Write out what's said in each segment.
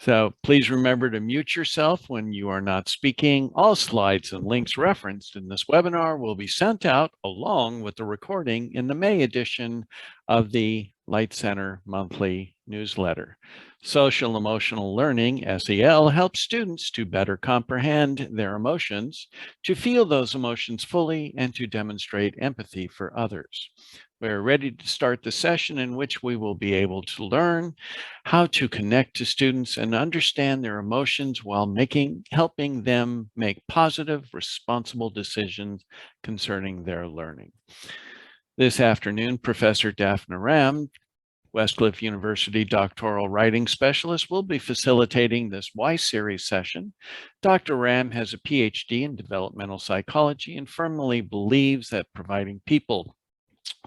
So please remember to mute yourself when you are not speaking. All slides and links referenced in this webinar will be sent out along with the recording in the May edition of the Light Center monthly newsletter. Social emotional learning, SEL, helps students to better comprehend their emotions, to feel those emotions fully, and to demonstrate empathy for others. We're ready to start the session in which we will be able to learn how to connect to students and understand their emotions while helping them make positive, responsible decisions concerning their learning. This afternoon, Professor Daphna Ram, Westcliff University doctoral writing specialist, will be facilitating this Y series session. Dr. Ram has a PhD in developmental psychology and firmly believes that providing people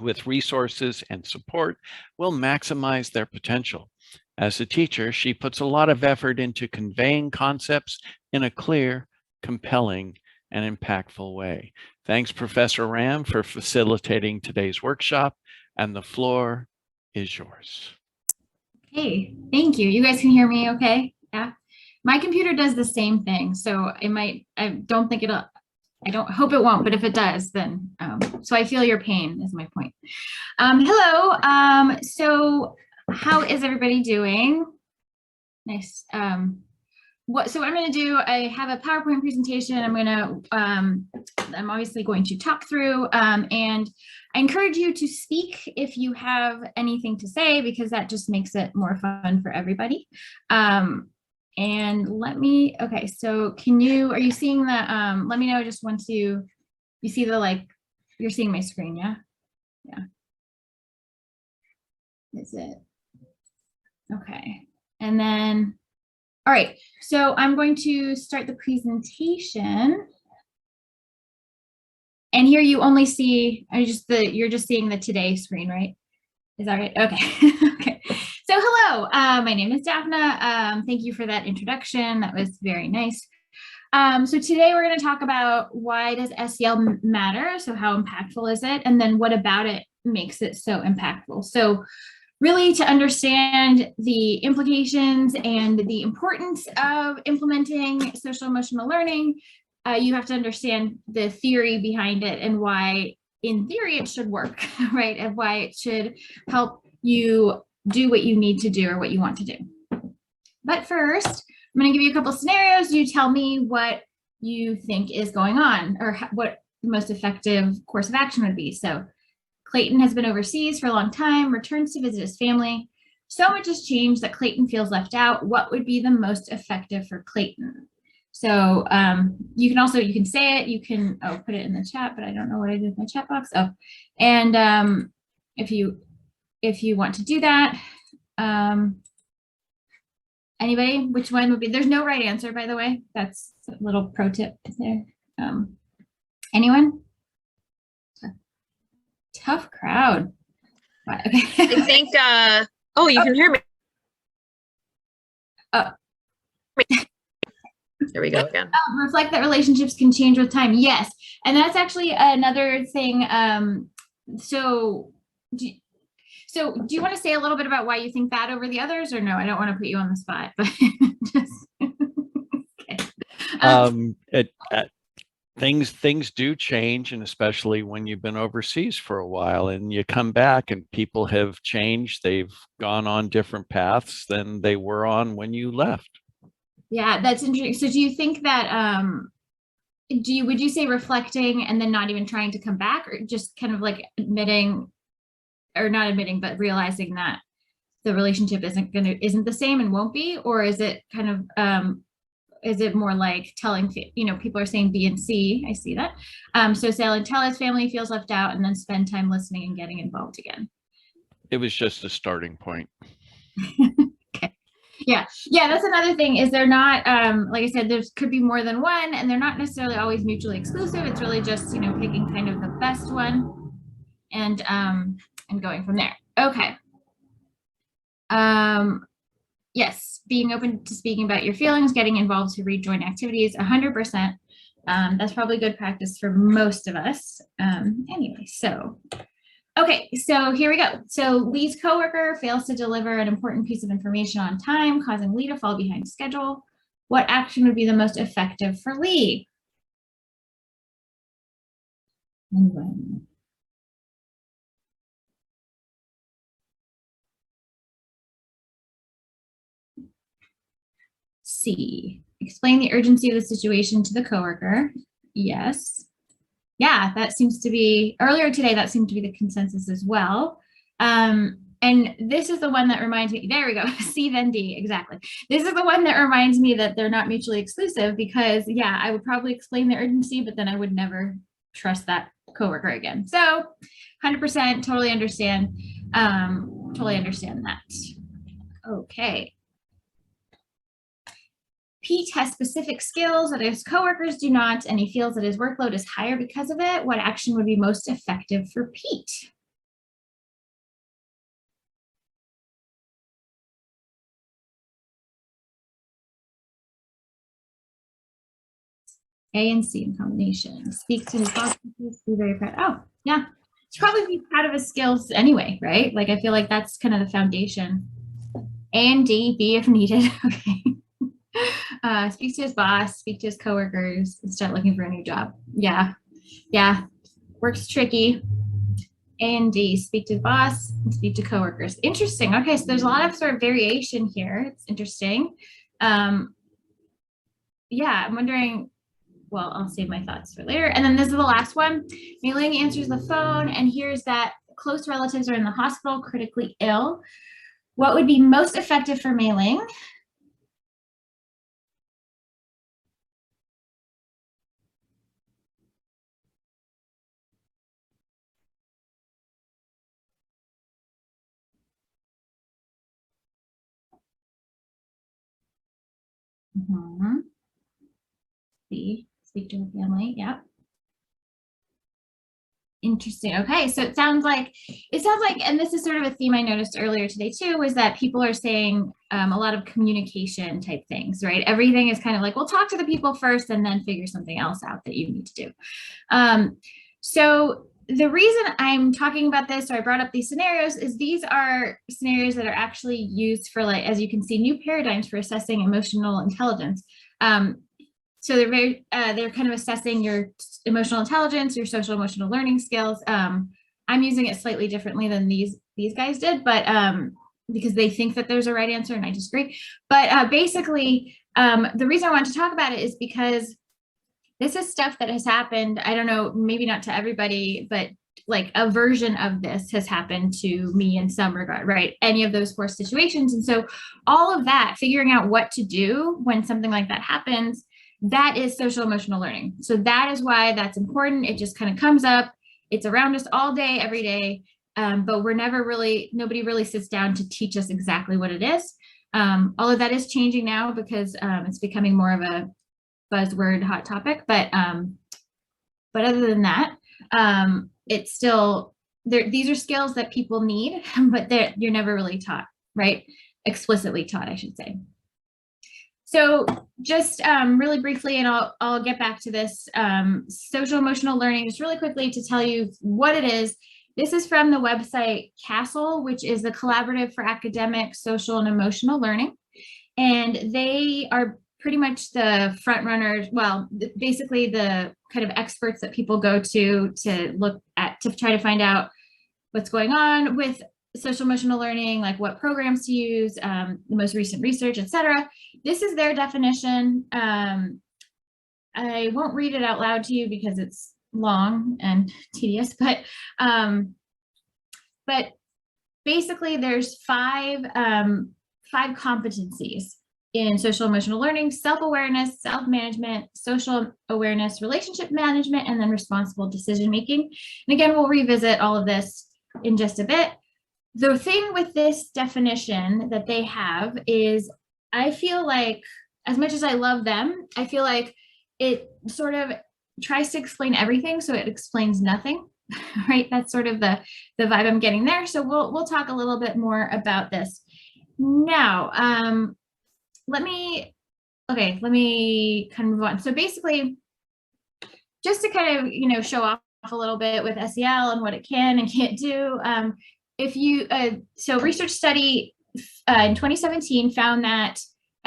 with resources and support will maximize their potential. As a teacher, she puts a lot of effort into conveying concepts in a clear, compelling, and impactful way. Thanks, Professor Ram, for facilitating today's workshop, and the floor is yours. Hey, thank you. You guys can hear me okay? Yeah. My computer does the same thing, so I don't think it'll, I don't hope it won't, but if it does, then, so I feel your pain is my point. Hello, so how is everybody doing? Nice. So what I'm going to do, I have a PowerPoint presentation. I'm obviously going to talk through, and I encourage you to speak if you have anything to say, because that just makes it more fun for everybody. And okay, so are you seeing the, let me know just once you see the, you're seeing my screen, yeah? Yeah. Is it? Okay. And then, all right, so I'm going to start the presentation. And here you only see, you're just seeing the today screen, right? Is that right? Okay. Okay. So hello, my name is Daphna. Thank you for that introduction. That was very nice. So today we're going to talk about why does SEL matter? So how impactful is it? And then what about it makes it so impactful? So really, to understand the implications and the importance of implementing social emotional learning, you have to understand the theory behind it and why, in theory, it should work, right? And why it should help you do what you need to do or what you want to do. But first, I'm going to give you a couple scenarios. You tell me what you think is going on or what the most effective course of action would be. So Clayton has been overseas for a long time, returns to visit his family. So much has changed that Clayton feels left out. What would be the most effective for Clayton? So you can say it, you can put it in the chat, but I don't know what I did with my chat box. Oh, and if you want to do that, anybody, which one would be, there's no right answer, by the way. That's a little pro tip there. Anyone? Tough crowd. Okay. I think, oh, you can hear me. Oh. There we go again. Reflect that relationships can change with time. Yes. And that's actually another thing. So do you want to say a little bit about why you think that over the others, or no? I don't want to put you on the spot, but just, okay. Things do change, and especially when you've been overseas for a while and you come back and people have changed. They've gone on different paths than they were on when you left. Yeah, that's interesting. So do you think that, would you say reflecting and then not even trying to come back, or just kind of like admitting, or not admitting, but realizing that the relationship isn't the same and won't be? Or is it kind of, is it more like telling, people are saying B and C, I see that. So tell his family feels left out and then spend time listening and getting involved again. It was just a starting point. Okay. Yeah, that's another thing, is they're not, like I said, there could be more than one, and they're not necessarily always mutually exclusive. It's really just, picking kind of the best one and going from there. Okay. Yes, being open to speaking about your feelings, getting involved to rejoin activities, 100%. That's probably good practice for most of us. Anyway, so Okay, so here we go. So Lee's coworker fails to deliver an important piece of information on time, causing Lee to fall behind schedule. What action would be the most effective for Lee? C, explain the urgency of the situation to the coworker. Yes. Yeah, that seems to be, earlier today, that seemed to be the consensus as well. And this is the one that reminds me, there we go, C then D, exactly. This is the one that reminds me that they're not mutually exclusive because yeah, I would probably explain the urgency, but then I would never trust that coworker again. So 100% totally understand that. Okay. Pete has specific skills that his coworkers do not, and he feels that his workload is higher because of it. What action would be most effective for Pete? A and C in combination. Speak to his boss, be very proud. Oh, yeah. He's probably be proud of his skills anyway, right? Like, I feel like that's kind of the foundation. A and D, B if needed. Okay. Speak to his boss, speak to his coworkers, and start looking for a new job. Yeah. Yeah. Work's tricky. A and D, speak to the boss and speak to coworkers. Interesting. Okay, so there's a lot of sort of variation here. It's interesting. Yeah, I'm wondering, well, I'll save my thoughts for later. And then this is the last one. Mei Ling answers the phone and hears that close relatives are in the hospital, critically ill. What would be most effective for Mei Ling? C, speak to the family. Yep. Interesting. Okay, so it sounds like, and this is sort of a theme I noticed earlier today too, was that people are saying a lot of communication type things, right? Everything is kind of like, well, talk to the people first and then figure something else out that you need to do. So the reason I'm talking about this, or I brought up these scenarios, is these are scenarios that are actually used for, like, as you can see, new paradigms for assessing emotional intelligence. So they're kind of assessing your emotional intelligence, your social emotional learning skills. I'm using it slightly differently than these guys did, but because they think that there's a right answer and I disagree. But basically, the reason I wanted to talk about it is because this is stuff that has happened. I don't know, maybe not to everybody, but like a version of this has happened to me in some regard, right? Any of those 4 situations. And so all of that, figuring out what to do when something like that happens, that is social emotional learning. So that is why that's important. It just kind of comes up. It's around us all day, every day. But nobody really sits down to teach us exactly what it is. All of that is changing now because it's becoming more of a buzzword hot topic. But other than that, it's still there. These are skills that people need, but you're never really taught, right? Explicitly taught, I should say. So just really briefly, and I'll get back to this, social emotional learning, just really quickly to tell you what it is. This is from the website CASEL, which is the Collaborative for Academic, Social, and Emotional Learning. And they are pretty much the front runners, well, basically the kind of experts that people go to look at, to try to find out what's going on with social emotional learning, like what programs to use, the most recent research, etc. This is their definition. I won't read it out loud to you because it's long and tedious, but basically there's 5 competencies in social emotional learning: self-awareness, self-management, social awareness, relationship management, and then responsible decision-making. And again, we'll revisit all of this in just a bit. The thing with this definition that they have is, I feel like, as much as I love them, I feel like it sort of tries to explain everything, so it explains nothing, right? That's sort of the vibe I'm getting there. So we'll talk a little bit more about this now. Let me kind of move on. So basically, just to kind of, show off a little bit with SEL and what it can and can't do. So research study in 2017 found that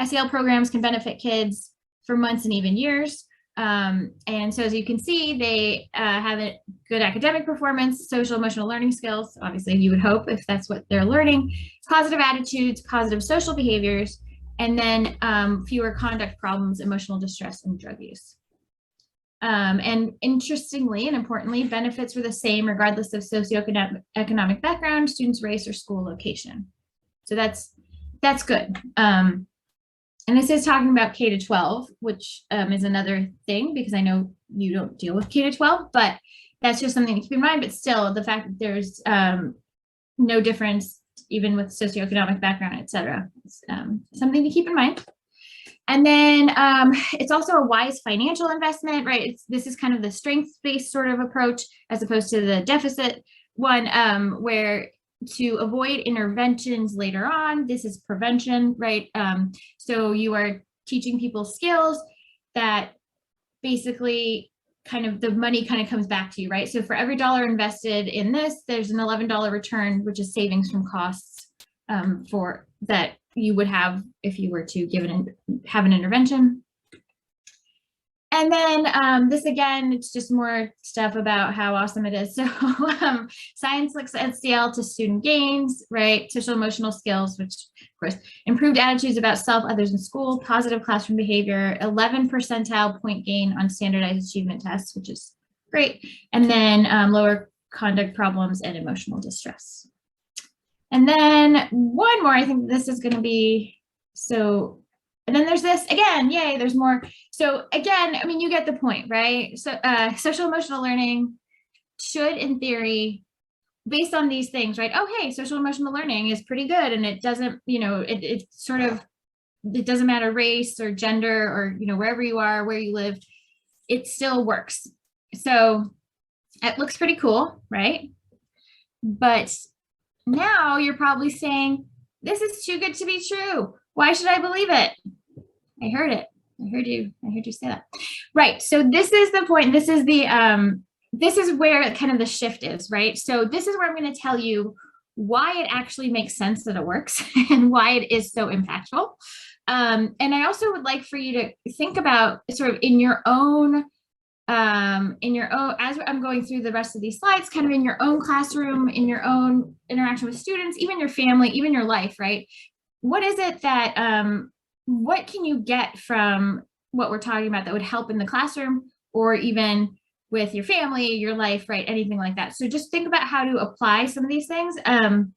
SEL programs can benefit kids for months and even years. And so as you can see, they have a good academic performance, social emotional learning skills, obviously you would hope if that's what they're learning, positive attitudes, positive social behaviors, and then fewer conduct problems, emotional distress, and drug use. And interestingly and importantly, benefits were the same regardless of socioeconomic background, students' race, or school location. So that's good. And this is talking about K to 12, which is another thing, because I know you don't deal with K to 12, but that's just something to keep in mind. But still, the fact that there's no difference, even with socioeconomic background, et cetera, it's something to keep in mind. And then it's also a wise financial investment, right? This is kind of the strengths-based sort of approach, as opposed to the deficit one, where to avoid interventions later on, this is prevention, right? So you are teaching people skills that basically kind of the money kind of comes back to you, right? So for every dollar invested in this, there's an $11 return, which is savings from costs for that you would have if you were to have an intervention. And then this again, it's just more stuff about how awesome it is. So science looks at SEL to student gains, right? Social emotional skills, which of course, improved attitudes about self, others, in school, positive classroom behavior, 11 percentile point gain on standardized achievement tests, which is great. And then lower conduct problems and emotional distress. And then one more, I think this is going to be so. And then there's this again, yay, there's more. So again, I mean, you get the point, right? So social emotional learning should, in theory, based on these things, right? Oh, hey, social emotional learning is pretty good. And it doesn't, it sort of, it doesn't matter race or gender or, wherever you are, where you live, it still works. So it looks pretty cool, right? But now you're probably saying, this is too good to be true. Why should I believe it? I heard it. I heard you say that. Right. So this is the point. This is this is where kind of the shift is, right? So this is where I'm going to tell you why it actually makes sense that it works and why it is so impactful. And I also would like for you to think about sort of in your own, as I'm going through the rest of these slides, kind of in your own classroom, in your own interaction with students, even your family, even your life, right? What is it that, what can you get from what we're talking about that would help in the classroom or even with your family, your life, right? Anything like that. So just think about how to apply some of these things. So I'm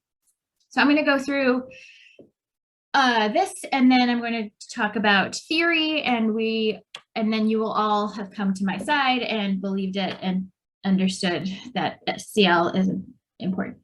going to go through this, and then I'm going to talk about theory, and then you will all have come to my side and believed it and understood that SEL is important.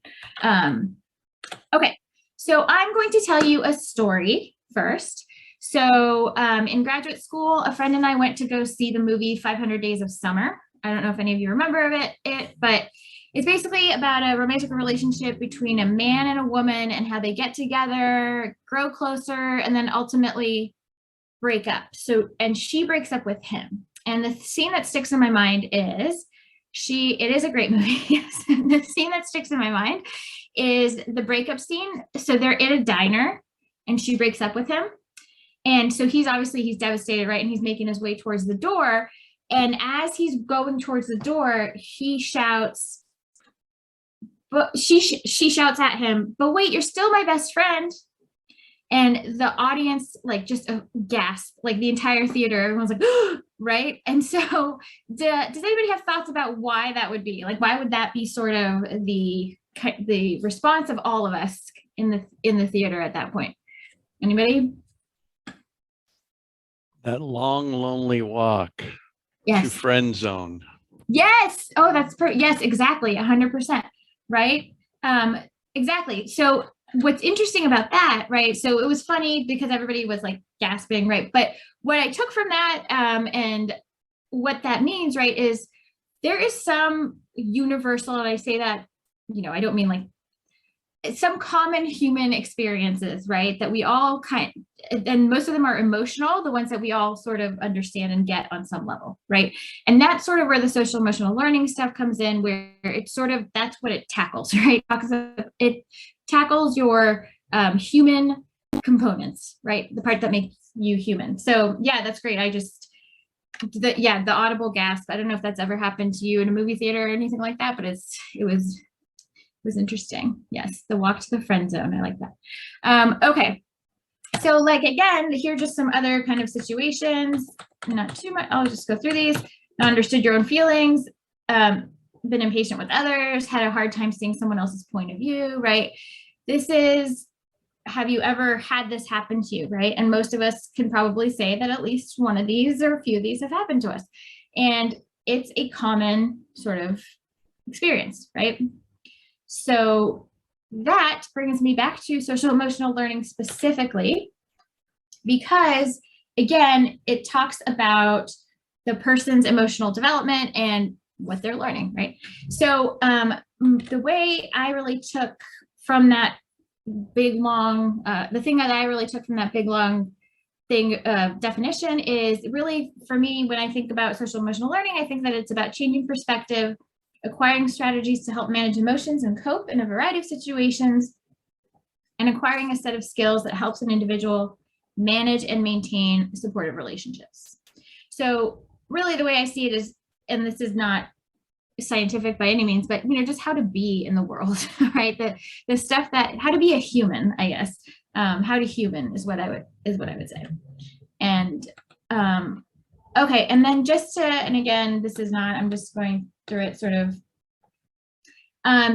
Okay, so I'm going to tell you a story first. So in graduate school, a friend and I went to go see the movie 500 Days of Summer. I don't know if any of you remember it, but it's basically about a romantic relationship between a man and a woman and how they get together, grow closer, and then ultimately break up. So, and she breaks up with him. And the scene that sticks in my mind is it is a great movie. Yes. The scene that sticks in my mind is the breakup scene. So they're in a diner and she breaks up with him. And so he's devastated, right? And he's making his way towards the door. And as he's going towards the door, he shouts, but she shouts at him, but wait, you're still my best friend. And the audience, like, just a gasp, like the entire theater, everyone's like, right? And so does anybody have thoughts about why that would be? Like, why would that be sort of the response of all of us in the theater at that point? Anybody? That long, lonely walk to Yes. friend zone. Yes. Oh, yes, exactly. 100%. Right. Exactly. So what's interesting about that, right? So it was funny because everybody was like gasping, right? But what I took from that, and what that means, right, is there is some universal, and I say that, I don't mean like some common human experiences, right? That we all and most of them are emotional, the ones that we all sort of understand and get on some level, right? And that's sort of where the social emotional learning stuff comes in, where it's sort of, that's what it tackles, right? It tackles your human components, right? The part that makes you human. So yeah, that's great. The audible gasp. I don't know if that's ever happened to you in a movie theater or anything like that, but it was interesting. Yes, the walk to the friend zone. I like that. Okay. So like, again, here are just some other kind of situations, not too much. I'll just go through these. Not understood your own feelings, been impatient with others, had a hard time seeing someone else's point of view, right? This is, have you ever had this happen to you, right? And most of us can probably say that at least one of these or a few of these have happened to us. And it's a common sort of experience, right? So that brings me back to social emotional learning specifically, because again, it talks about the person's emotional development and what they're learning, right? So the way I really took from that big, long, the thing that I really took from that big, long thing definition is really, for me, when I think about social emotional learning, I think that it's about changing perspective, acquiring strategies to help manage emotions and cope in a variety of situations, and acquiring a set of skills that helps an individual manage and maintain supportive relationships. So really the way I see it is, and this is not scientific by any means, but just how to be in the world, right? The stuff that, how to be a human, I guess. How to human is what I would say. And okay, and then and again, this is not, I'm just going through it sort of.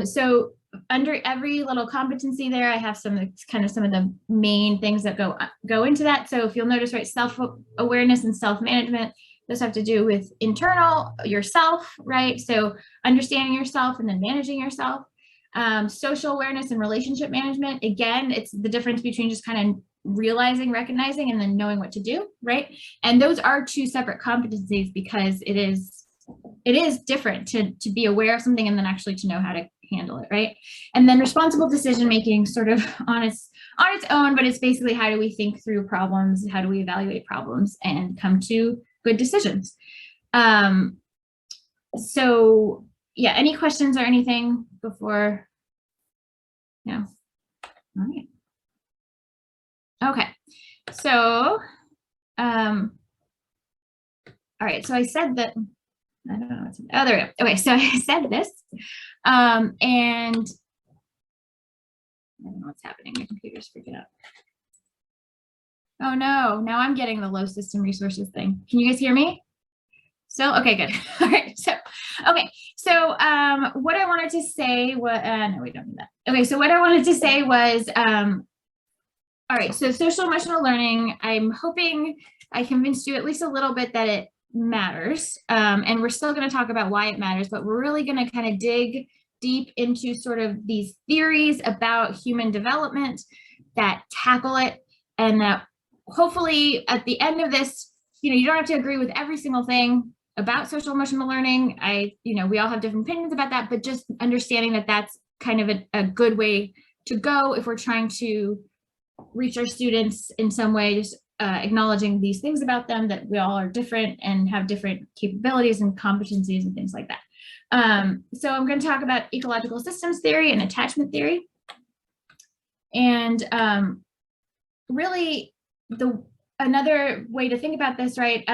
So under every little competency there, I have some of the main things that go into that. So if you'll notice, right, self-awareness and self-management, those have to do with internal yourself, right? So understanding yourself and then managing yourself. Social awareness and relationship management. Again, it's the difference between just kind of realizing, recognizing, and then knowing what to do, right? And those are two separate competencies, because it is different to be aware of something and then actually to know how to handle it, right? And then responsible decision making, sort of on its own, but it's basically, how do we think through problems? How do we evaluate problems and come to good decisions? So yeah, any questions or anything before? No. All right. Okay. So, all right. So I said that, I don't know what's, oh, there we go. Okay. So I said this, and I don't know what's happening. My computer's freaking out. Oh no, now I'm getting the low system resources thing. Can you guys hear me? Still? Okay, good. All right. So, okay. So, what I wanted to say was, no, we don't need that. Okay. So what I wanted to say was, all right. So social emotional learning, I'm hoping I convinced you at least a little bit that it matters. And we're still going to talk about why it matters, but we're really going to kind of dig deep into sort of these theories about human development that tackle it, and that hopefully at the end of this, you don't have to agree with every single thing about social emotional learning. We all have different opinions about that, but just understanding that that's kind of a good way to go if we're trying to reach our students in some way, just acknowledging these things about them, that we all are different and have different capabilities and competencies and things like that. So I'm going to talk about ecological systems theory and attachment theory. And really, another way to think about this, right?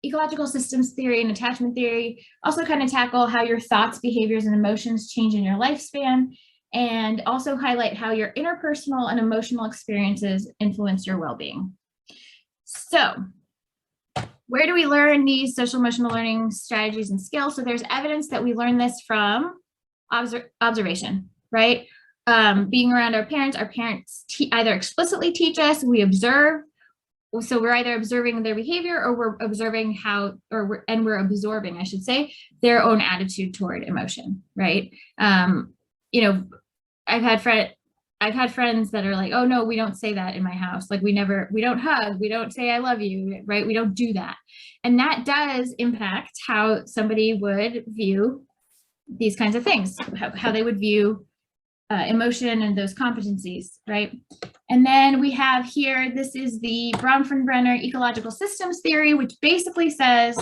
Ecological systems theory and attachment theory also kind of tackle how your thoughts, behaviors, and emotions change in your lifespan, and also highlight how your interpersonal and emotional experiences influence your well-being. So where do we learn these social emotional learning strategies and skills? So there's evidence that we learn this from observation, right? Being around our parents either explicitly teach us, we observe. So we're either observing their behavior, or we're observing we're absorbing, I should say, their own attitude toward emotion, right? I've had friends that are like, oh no, we don't say that in my house. Like we don't hug, we don't say I love you, right? We don't do that. And that does impact how somebody would view these kinds of things, how they would view emotion and those competencies, right? And then we have here, this is the Bronfenbrenner ecological systems theory, which basically says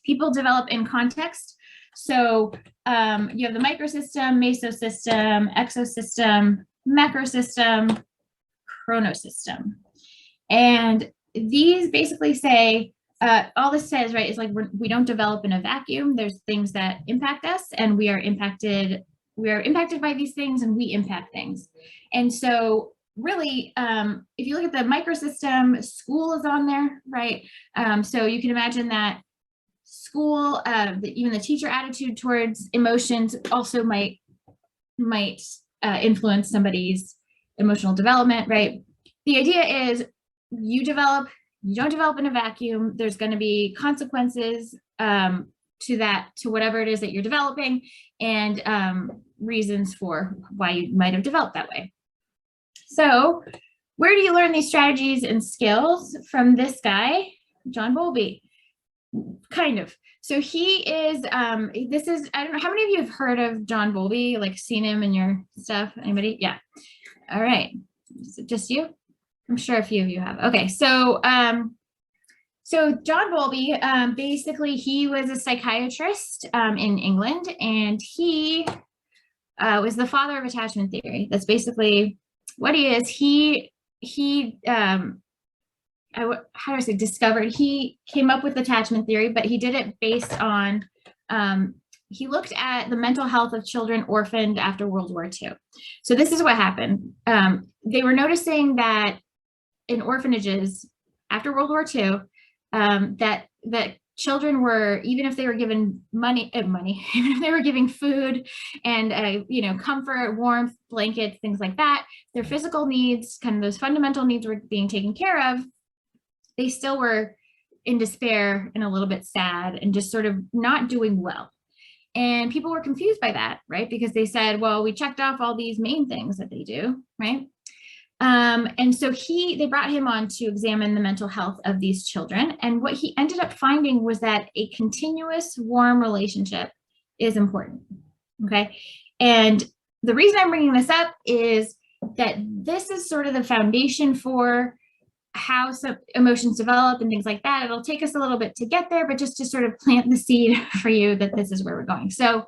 people develop in context. So you have the microsystem, mesosystem, exosystem, macrosystem, chronosystem. And these basically say, all this says, right, is like we don't develop in a vacuum. There's things that impact us, and we are impacted by these things, and we impact things. And so really, if you look at the microsystem, school is on there, right? So you can imagine that school, even the teacher attitude towards emotions also might influence somebody's emotional development, right? The idea is you don't develop in a vacuum. There's going to be consequences to whatever it is that you're developing, and reasons for why you might have developed that way. So where do you learn these strategies and skills? From this guy, John Bowlby, kind of. So he is, I don't know, how many of you have heard of John Bowlby, like seen him in your stuff? Anybody? Yeah. All right. Is it just you? I'm sure a few of you have. Okay. So John Bowlby, basically he was a psychiatrist in England, and he was the father of attachment theory. That's basically what he is. Discovered, he came up with attachment theory, but he did it based on, he looked at the mental health of children orphaned after World War II. So this is what happened. They were noticing that in orphanages after World War II, that children were, even if they were given money, even if they were giving food and, comfort, warmth, blankets, things like that, their physical needs, kind of those fundamental needs were being taken care of. They still were in despair and a little bit sad and just sort of not doing well. And people were confused by that, right? Because they said, well, we checked off all these main things that they do, right? And so they brought him on to examine the mental health of these children. And what he ended up finding was that a continuous warm relationship is important, okay? And the reason I'm bringing this up is that this is sort of the foundation for how some emotions develop and things like that. It'll take us a little bit to get there, but just to sort of plant the seed for you that this is where we're going. So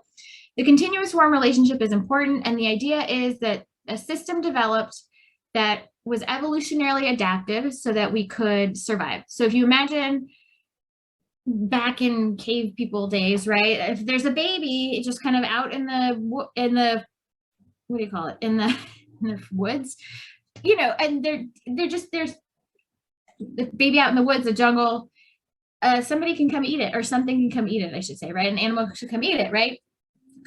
the continuous warm relationship is important. And the idea is that a system developed that was evolutionarily adaptive so that we could survive. So if you imagine back in cave people days, right? If there's a baby just kind of out in the what do you call it? In the woods, and there's the baby out in the woods, the jungle, somebody can come eat it, or something can come eat it, I should say, right? An animal should come eat it, right?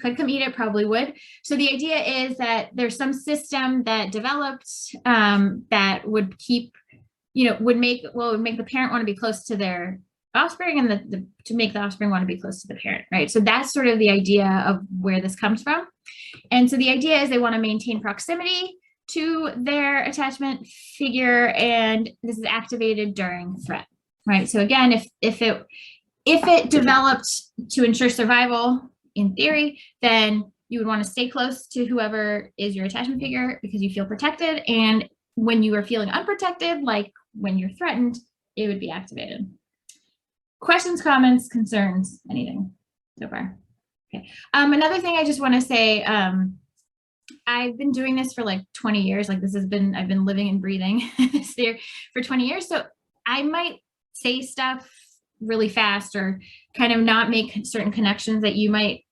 Could come eat it, probably would. So the idea is that there's some system that developed that would keep, would make the parent want to be close to their offspring, and to make the offspring want to be close to the parent, right? So that's sort of the idea of where this comes from. And so the idea is they want to maintain proximity to their attachment figure, and this is activated during threat, right? So again, if it developed to ensure survival, in theory, then you would want to stay close to whoever is your attachment figure because you feel protected. And when you are feeling unprotected, like when you're threatened, it would be activated. Questions, comments, concerns, anything so far? Okay. Another thing I just want to say, I've been doing this for like 20 years. Like I've been living and breathing this theory for 20 years. So I might say stuff really fast or kind of not make certain connections that you might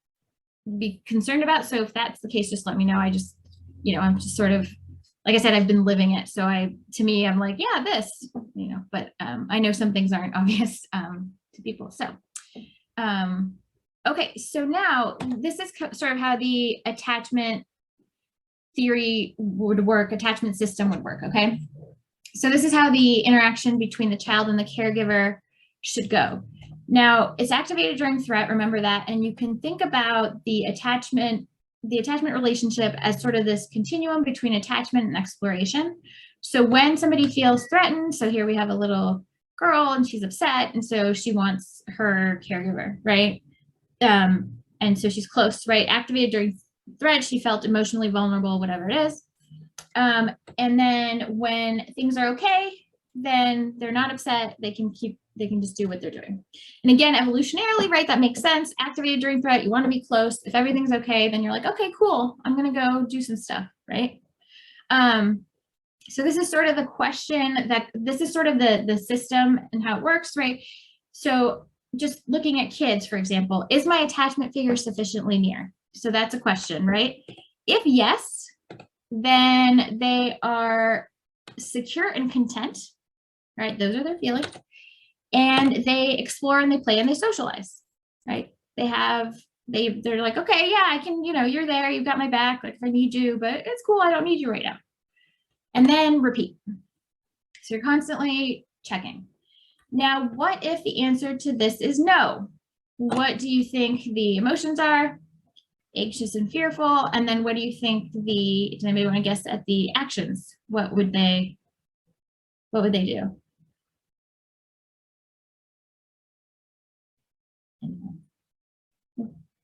be concerned about. So if that's the case, just let me know. I just, I'm just sort of, like I said, I've been living it. So to me, I'm like, yeah, this, but I know some things aren't obvious to people. So, okay. So now this is sort of how the attachment theory would work, attachment system would work. Okay. So this is how the interaction between the child and the caregiver should go. Now, it's activated during threat, remember that, and you can think about the attachment relationship as sort of this continuum between attachment and exploration. So when somebody feels threatened, so here we have a little girl and she's upset, and so she wants her caregiver, right? And so she's close, right? Activated during threat. She felt emotionally vulnerable, whatever it is. And then when things are okay, then they're not upset. They can just do what they're doing. And again, evolutionarily, right, that makes sense. Activated during threat, you want to be close. If everything's okay, then you're like, okay, cool, I'm going to go do some stuff, right? So this is sort of the question this is sort of the system and how it works, right? So just looking at kids, for example, is my attachment figure sufficiently near? So that's a question, right? If yes, then they are secure and content, right? Those are their feelings. And they explore and they play and they socialize, right? They're like, okay, yeah, I can, you're there, you've got my back, like if I need you, but it's cool, I don't need you right now. And then repeat. So you're constantly checking. Now, what if the answer to this is no? What do you think the emotions are? Anxious and fearful. And then what do you think does anybody want to guess at the actions? What would they do?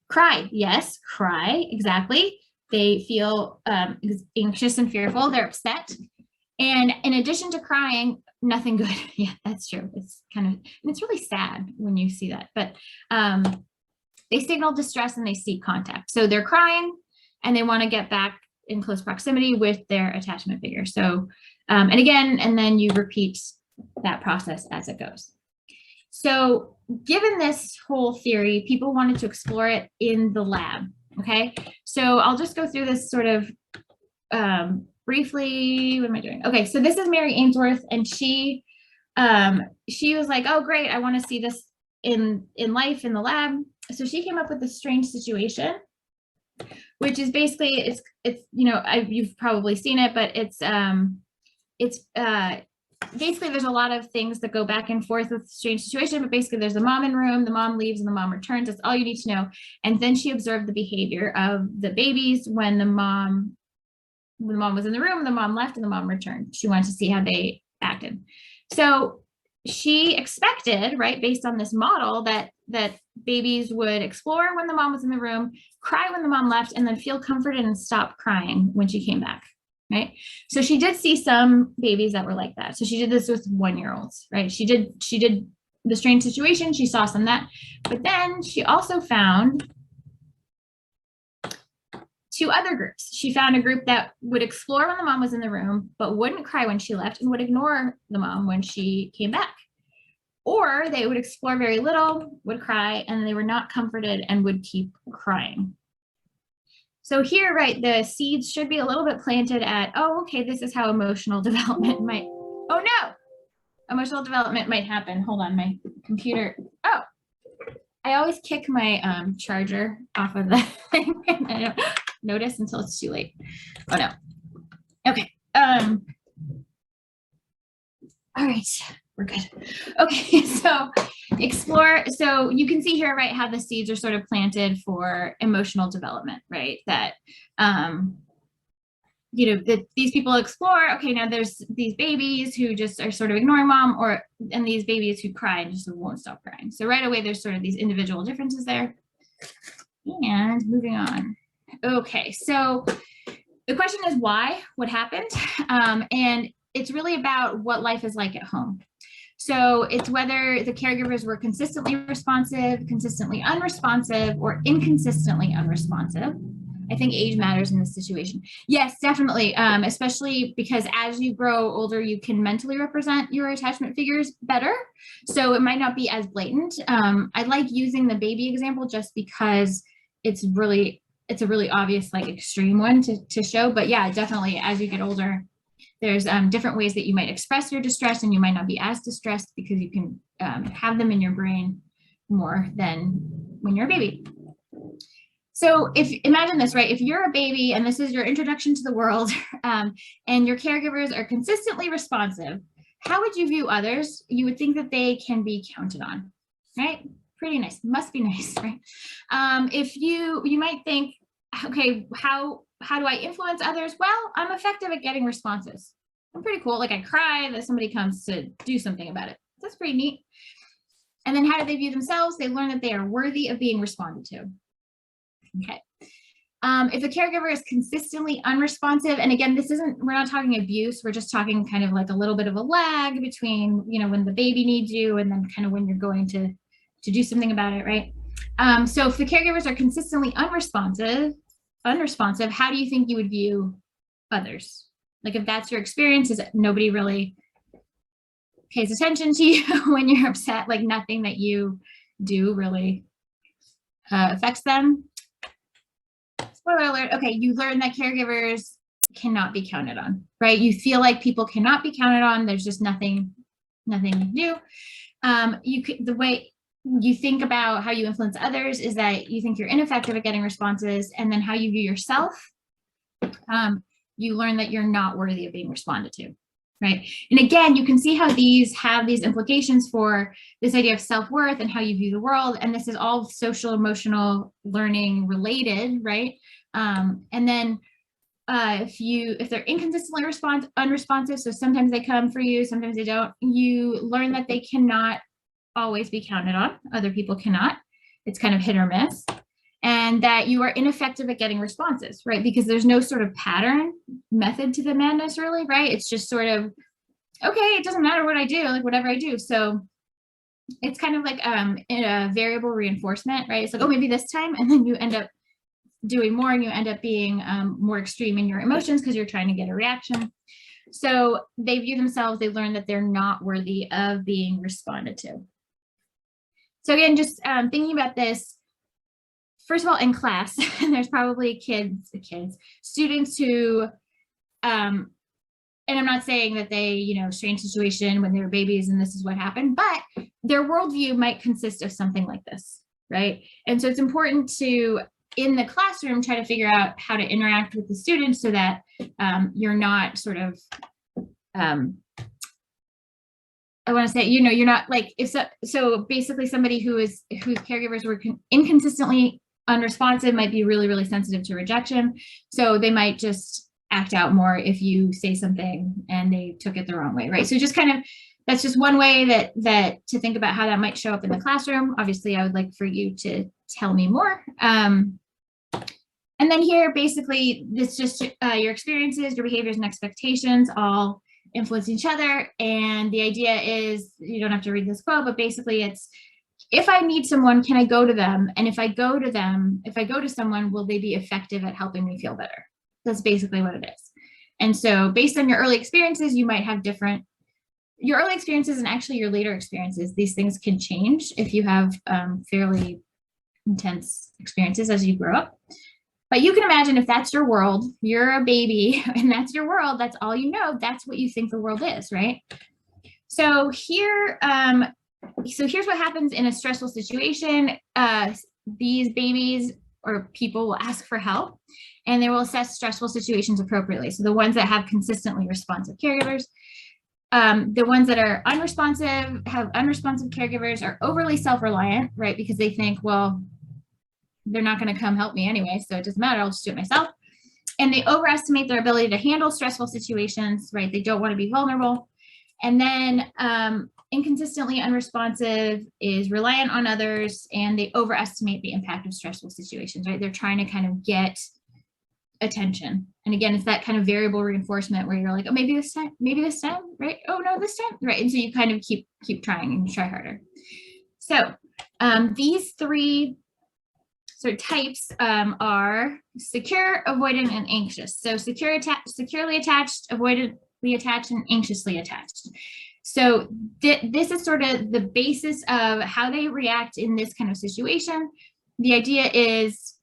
Cry. Yes, cry. Exactly. They feel anxious and fearful. They're upset. And in addition to crying, nothing good. Yeah, that's true. It's and it's really sad when you see that. But they signal distress and they seek contact. So they're crying and they want to get back in close proximity with their attachment figure. So, and then you repeat that process as it goes. So given this whole theory, people wanted to explore it in the lab. Okay, so I'll just go through this sort of briefly. What am I doing? Okay, so this is Mary Ainsworth, and she was like, oh great, I want to see this in life in the lab. So she came up with this strange situation, which is basically you've probably seen it, but it's basically there's a lot of things that go back and forth with strange situation, but basically there's a mom in room, the mom leaves and the mom returns. That's all you need to know. And then she observed the behavior of the babies when the mom was in the room, the mom left and the mom returned. She wanted to see how they acted. So she expected, right, based on this model, that babies would explore when the mom was in the room, cry when the mom left, and then feel comforted and stop crying when she came back. Right. So she did see some babies that were like that. So she did this with 1-year-olds, right? She did the strange situation. She saw some that, but then she also found 2 other groups. She found a group that would explore when the mom was in the room, but wouldn't cry when she left and would ignore the mom when she came back. Or they would explore very little, would cry, and they were not comforted and would keep crying. So here, right, the seeds should be a little bit planted at, oh, okay, this is how emotional development might, oh no, emotional development might happen. Hold on, my computer, oh, I always kick my charger off of the thing and I don't notice until it's too late. Oh no, okay. All right, we're good. Okay, so explore. So you can see here, right, how the seeds are sort of planted for emotional development, right? That, that these people explore, okay, now there's these babies who just are sort of ignoring mom, and these babies who cry and just won't stop crying. So right away, there's sort of these individual differences there. And moving on. Okay, so the question is why, what happened? And it's really about what life is like at home. So it's whether the caregivers were consistently responsive, consistently unresponsive, or inconsistently unresponsive. I think age matters in this situation. Yes, definitely, especially because as you grow older, you can mentally represent your attachment figures better. So it might not be as blatant. I like using the baby example just because it's a really obvious, like, extreme one to show. But yeah, definitely as you get older, there's different ways that you might express your distress, and you might not be as distressed because you can have them in your brain more than when you're a baby. So imagine this, right? If you're a baby and this is your introduction to the world, and your caregivers are consistently responsive, how would you view others? You would think that they can be counted on, right? Pretty nice, must be nice, right? If you might think, okay, how do I influence others? Well, I'm effective at getting responses. I'm pretty cool. Like, I cry that somebody comes to do something about it. That's pretty neat. And then how do they view themselves? They learn that they are worthy of being responded to. Okay. If a caregiver is consistently unresponsive, and again, we're not talking abuse, we're just talking kind of like a little bit of a lag between, when the baby needs you and then kind of when you're going to do something about it, right? So if the caregivers are consistently unresponsive, how do you think you would view others? Like if that's your experience, is it nobody really pays attention to you when you're upset, like nothing that you do really affects them? Spoiler alert. Okay, you learn that caregivers cannot be counted on, right? You feel like people cannot be counted on. There's just nothing you can do. The way you think about how you influence others is that you think you're ineffective at getting responses, and then how you view yourself. You learn that you're not worthy of being responded to, right? And again, you can see how these have these implications for this idea of self-worth and how you view the world. And this is all social emotional learning related, right? And then if they're inconsistently unresponsive, so sometimes they come for you, sometimes they don't, you learn that they cannot always be counted on. Other people cannot. It's kind of hit or miss. And that you are ineffective at getting responses, right? Because there's no sort of pattern method to the madness, really, right? It's just sort of, okay, it doesn't matter what I do, like whatever I do. So it's kind of like a variable reinforcement, right? It's like, oh, maybe this time, and then you end up doing more, and you end up being more extreme in your emotions because you're trying to get a reaction. So they view themselves, they learn that they're not worthy of being responded to. So again, just thinking about this, first of all, in class, there's probably students who, and I'm not saying that they, strange situation when they were babies and this is what happened, but their worldview might consist of something like this, right? And so it's important to, in the classroom, try to figure out how to interact with the students so that you're not sort of, I want to say, you're not like, so basically somebody whose caregivers were inconsistently unresponsive might be really, really sensitive to rejection. So they might just act out more if you say something and they took it the wrong way, right? So just kind of, that's just one way that to think about how that might show up in the classroom. Obviously, I would like for you to tell me more. And then here, basically, this just your experiences, your behaviors and expectations all influence each other. And the idea is, you don't have to read this quote, but basically it's, if I need someone, can I go to them? And if I go to someone, will they be effective at helping me feel better? That's basically what it is. And so based on your early experiences, you might have your early experiences and actually your later experiences, these things can change if you have fairly intense experiences as you grow up. But you can imagine if that's your world, you're a baby and that's your world, that's all you know, that's what you think the world is, right? So here, here's what happens in a stressful situation. These babies or people will ask for help and they will assess stressful situations appropriately. So the ones that have consistently responsive caregivers, the ones that are unresponsive, have unresponsive caregivers, are overly self-reliant, right? Because they think, well, they're not going to come help me anyway, so it doesn't matter, I'll just do it myself. And they overestimate their ability to handle stressful situations, right? They don't want to be vulnerable. And then inconsistently unresponsive is reliant on others, and they overestimate the impact of stressful situations, right? They're trying to kind of get attention. And again, it's that kind of variable reinforcement where you're like, oh, maybe this time, right? Oh no, this time, right? And so you kind of keep trying and try harder. So these three sort of types are secure, avoidant, and anxious. So securely attached, avoidantly attached, and anxiously attached. So this is sort of the basis of how they react in this kind of situation. The idea is,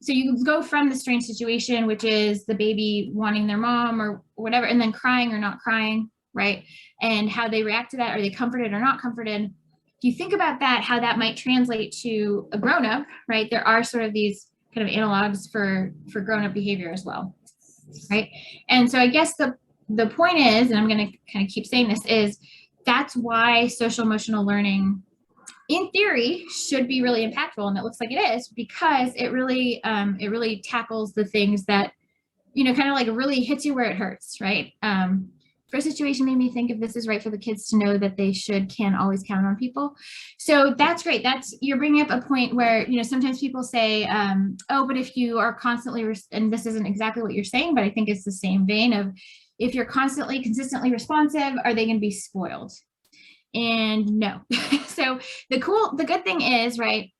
so you go from the strange situation, which is the baby wanting their mom or whatever, and then crying or not crying, right? And how they react to that. Are they comforted or not comforted? If you think about that, how that might translate to a grown-up, right? There are sort of these kind of analogs for grown-up behavior as well, right? And so I guess the point is, and I'm going to kind of keep saying this, is that's why social emotional learning, in theory, should be really impactful, and it looks like it is, because it really tackles the things that, kind of like really hits you where it hurts, right? first situation made me think if this is right for the kids to know that they can always count on people. So that's great. You're bringing up a point where, sometimes people say, oh, but if you are constantly, and this isn't exactly what you're saying, but I think it's the same vein of, if you're consistently responsive, are they going to be spoiled? And no. So the good thing is, right,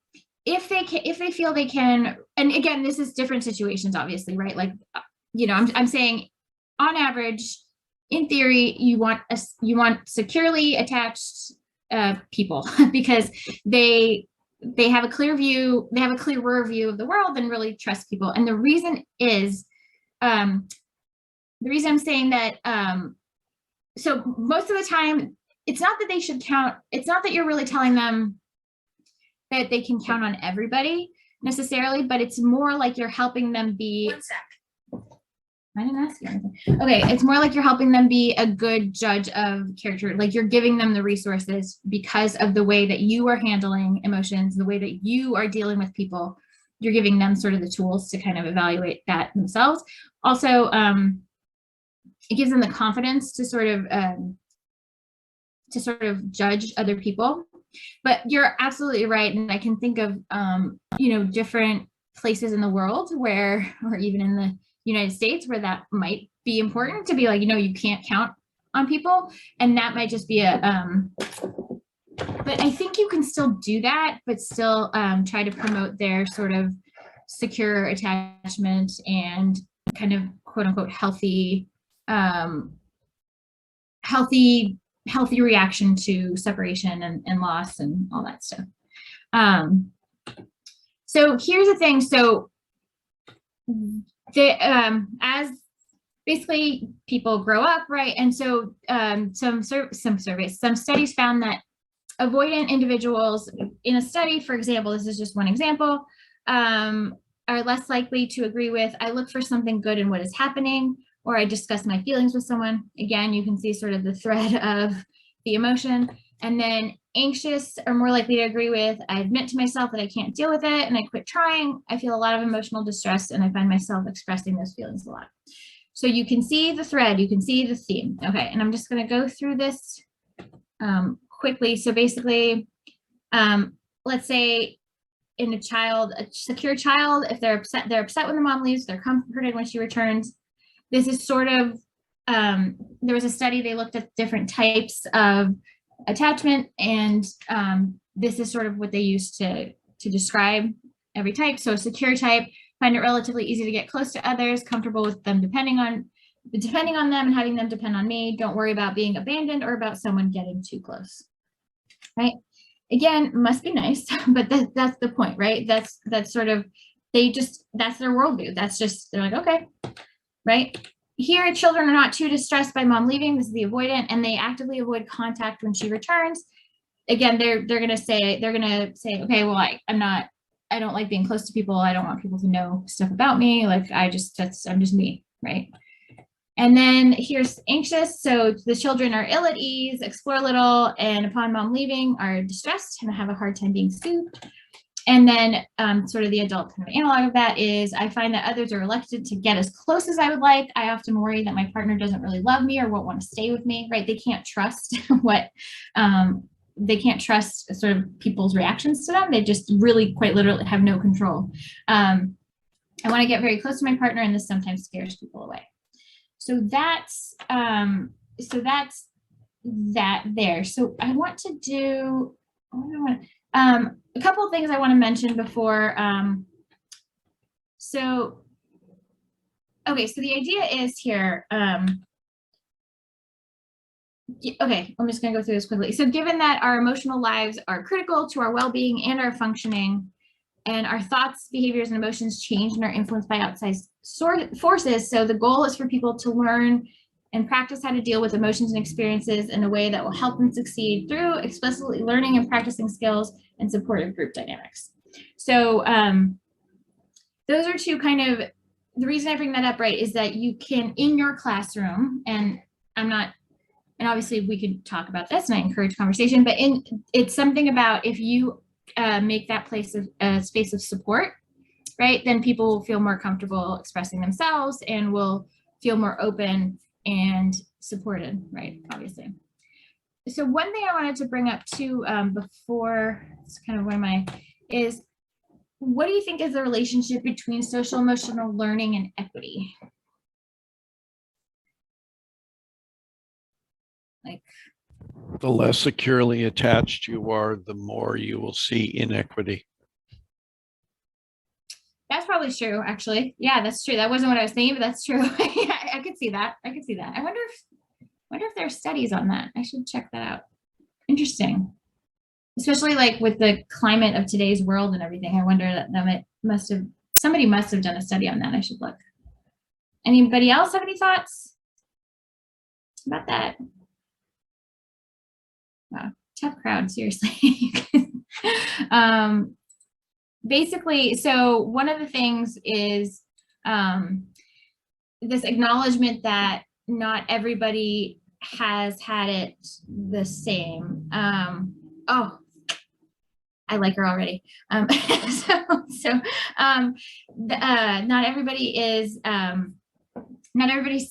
if they feel they can, and again, this is different situations, obviously, right? Like, I'm saying on average, in theory, you want securely attached people because they have a clearer view of the world and really trust people. And the reason I'm saying that, so most of the time, it's not that they should count. It's not that you're really telling them that they can count on everybody necessarily, but it's more like you're helping them be. One sec. I didn't ask you anything. Okay, it's more like you're helping them be a good judge of character. Like you're giving them the resources because of the way that you are handling emotions, the way that you are dealing with people. You're giving them sort of the tools to kind of evaluate that themselves. Also, it gives them the confidence to sort of judge other people. But you're absolutely right, and I can think of different places in the world where, or even in the United States, where that might be important to be like, you can't count on people, and that might just be but I think you can still do that, but still try to promote their sort of secure attachment and kind of quote unquote healthy reaction to separation and loss and all that stuff. So here's the thing. So as basically people grow up, right? And so some studies found that avoidant individuals in a study, for example, this is just one example, are less likely to agree with, I look for something good in what is happening, or I discuss my feelings with someone. Again, you can see sort of the thread of the emotion. And then anxious are more likely to agree with, I admit to myself that I can't deal with it and I quit trying. I feel a lot of emotional distress and I find myself expressing those feelings a lot. So you can see the thread, you can see the theme. Okay, and I'm just gonna go through this quickly. So basically, let's say in a secure child, if they're upset when the mom leaves, they're comforted when she returns. This is sort of, there was a study, they looked at different types of attachment, and this is sort of what they used to describe every type. So a secure type, find it relatively easy to get close to others, comfortable with them depending on them and having them depend on me. Don't worry about being abandoned or about someone getting too close, right? Again, must be nice, but that's the point, right? That's sort of, that's their worldview. That's just, they're like, okay, right? Here, children are not too distressed by mom leaving. This is the avoidant, and they actively avoid contact when she returns. Again, they're gonna say, okay, well, I don't like being close to people. I don't want people to know stuff about me. Like I'm just me, right? And then here's anxious. So the children are ill at ease, explore little, and upon mom leaving are distressed and have a hard time being soothed. And then sort of the adult kind of analog of that is, I find that others are reluctant to get as close as I would like. I often worry that my partner doesn't really love me or won't want to stay with me, right? They can't trust they can't trust sort of people's reactions to them. They just really quite literally have no control. I want to get very close to my partner, and this sometimes scares people away. So that's that there. So I want to do, a couple of things I want to mention before. So the idea is here. Okay, I'm just going to go through this quickly. So given that our emotional lives are critical to our well-being and our functioning, and our thoughts, behaviors, and emotions change and are influenced by outside forces, so the goal is for people to learn and practice how to deal with emotions and experiences in a way that will help them succeed through explicitly learning and practicing skills and supportive group dynamics. So those are two kind of, the reason I bring that up, right, is that you can, in your classroom, and obviously we could talk about this and I encourage conversation, but it's something about if you make that place a space of support, right, then people will feel more comfortable expressing themselves and will feel more open and supported, right? Obviously. So one thing I wanted to bring up too, before, it's kind of one of my, is what do you think is the relationship between social emotional learning and equity? Like, The less securely attached you are, the more you will see inequity. that's probably true, actually. Yeah, that's true. That wasn't what I was thinking, but that's true. Yeah, I could see that. I could see that. I wonder if there are studies on that. I should check that out. Interesting. Especially like with the climate of today's world and everything. I wonder that somebody must have done a study on that. I should look. Anybody else have any thoughts about that? Wow, tough crowd, seriously. Basically, so one of the things is this acknowledgement that not everybody has had it the same. Oh, I like her already. Not everybody's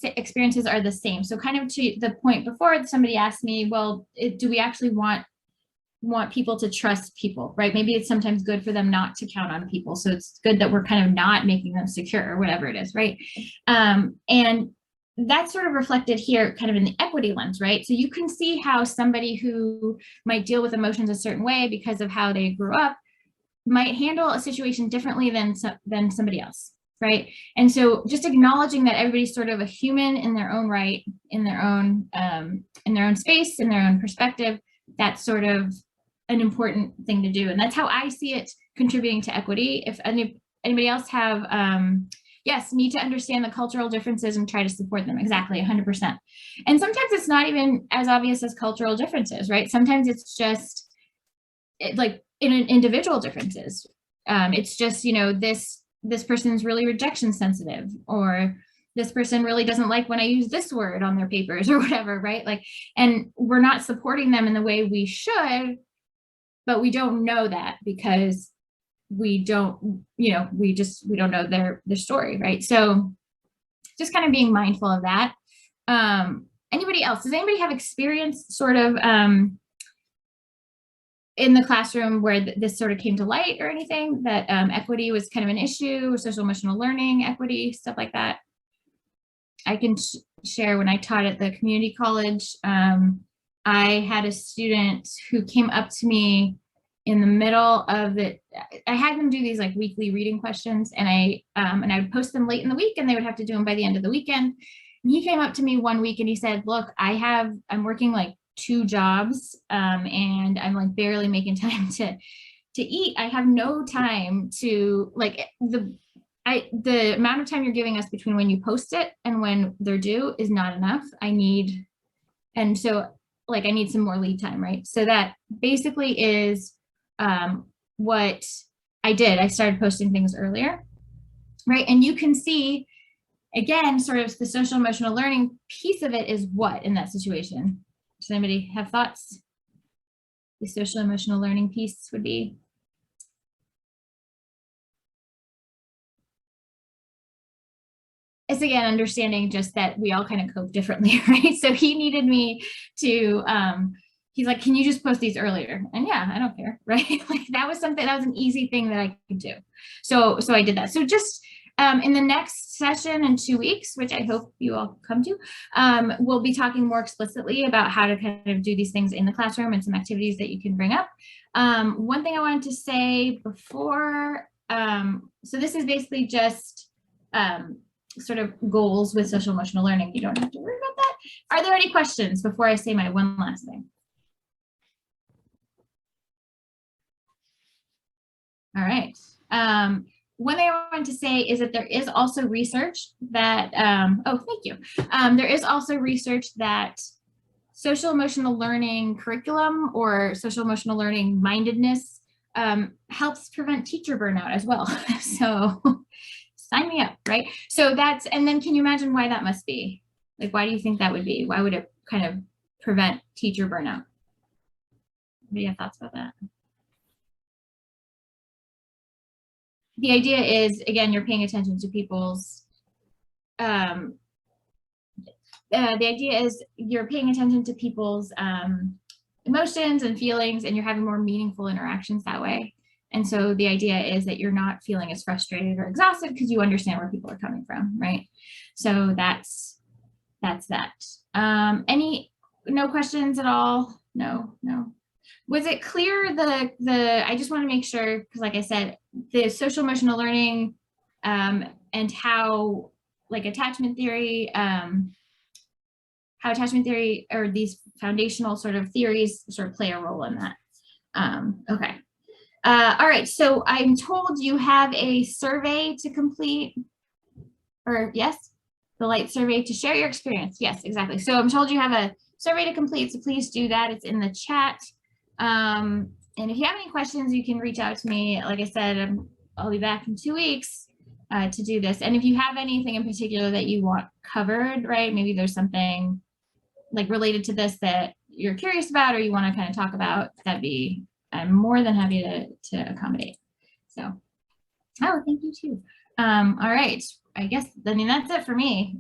experiences are the same. So kind of to the point before, somebody asked me, well, do we actually want people to trust people, right? Maybe it's sometimes good for them not to count on people. So it's good that we're kind of not making them secure or whatever it is, right? And that's sort of reflected here kind of in the equity lens, right? So you can see how somebody who might deal with emotions a certain way because of how they grew up might handle a situation differently than somebody else, right? And so just acknowledging that everybody's sort of a human in their own right, in their own space, in their own perspective, that's sort of an important thing to do. And that's how I see it contributing to equity. If anybody else have, yes, need to understand the cultural differences and try to support them. Exactly, 100%. And sometimes it's not even as obvious as cultural differences, right? Sometimes it's just like in individual differences. It's just, this person's really rejection sensitive, or this person really doesn't like when I use this word on their papers or whatever, right? Like, and we're not supporting them in the way we should, but we don't know that because we don't know their story, right? So just kind of being mindful of that. Anybody else? Does anybody have experience sort of in the classroom where this sort of came to light or anything, that equity was kind of an issue, or social emotional learning, equity, stuff like that? I can share when I taught at the community college. I had a student who came up to me in the middle of I had them do these like weekly reading questions, and I would post them late in the week, and they would have to do them by the end of the weekend. And he came up to me one week and he said, look, I'm working like 2 jobs, and I'm like barely making time to eat. I have no time to, like, the amount of time you're giving us between when you post it and when they're due is not enough. I need some more lead time, right? So that basically is what I did. I started posting things earlier, right? And you can see, again, sort of the social emotional learning piece of it is what in that situation? Does anybody have thoughts? The social emotional learning piece would be? It's, again, understanding just that we all kind of cope differently, right? So he needed me to, he's like, can you just post these earlier? And yeah, I don't care, right? Like that was an easy thing that I could do. So I did that. So just in the next session in 2 weeks, which I hope you all come to, we'll be talking more explicitly about how to kind of do these things in the classroom and some activities that you can bring up. One thing I wanted to say before, so this is basically just sort of goals with social emotional learning. You don't have to worry about that. Are there any questions before I say my one last thing? All right. One thing I wanted to say is that there is also research that, oh, thank you. There is also research that social emotional learning curriculum or social emotional learning mindedness helps prevent teacher burnout as well. So sign me up, right? So and then can you imagine why that must be? Like, why do you think that would be? Why would it kind of prevent teacher burnout? Do you have thoughts about that? The idea is, again, you're paying attention to people's the idea is you're paying attention to people's emotions and feelings, and you're having more meaningful interactions that way. And so the idea is that you're not feeling as frustrated or exhausted because you understand where people are coming from, right? So that's that. No questions at all? No. Was it clear I just want to make sure, because like I said, the social emotional learning and how like attachment theory, or these foundational sort of theories sort of play a role in that. Okay. All right, so I'm told you have a survey to complete, or yes, the light survey to share your experience. Yes, exactly. So I'm told you have a survey to complete, so please do that. It's in the chat. And if you have any questions, you can reach out to me. Like I said, I'll be back in 2 weeks to do this. And if you have anything in particular that you want covered, right? Maybe there's something like related to this that you're curious about or you want to kind of talk about, I'm more than happy to accommodate. So, thank you too. All right, I guess, that's it for me.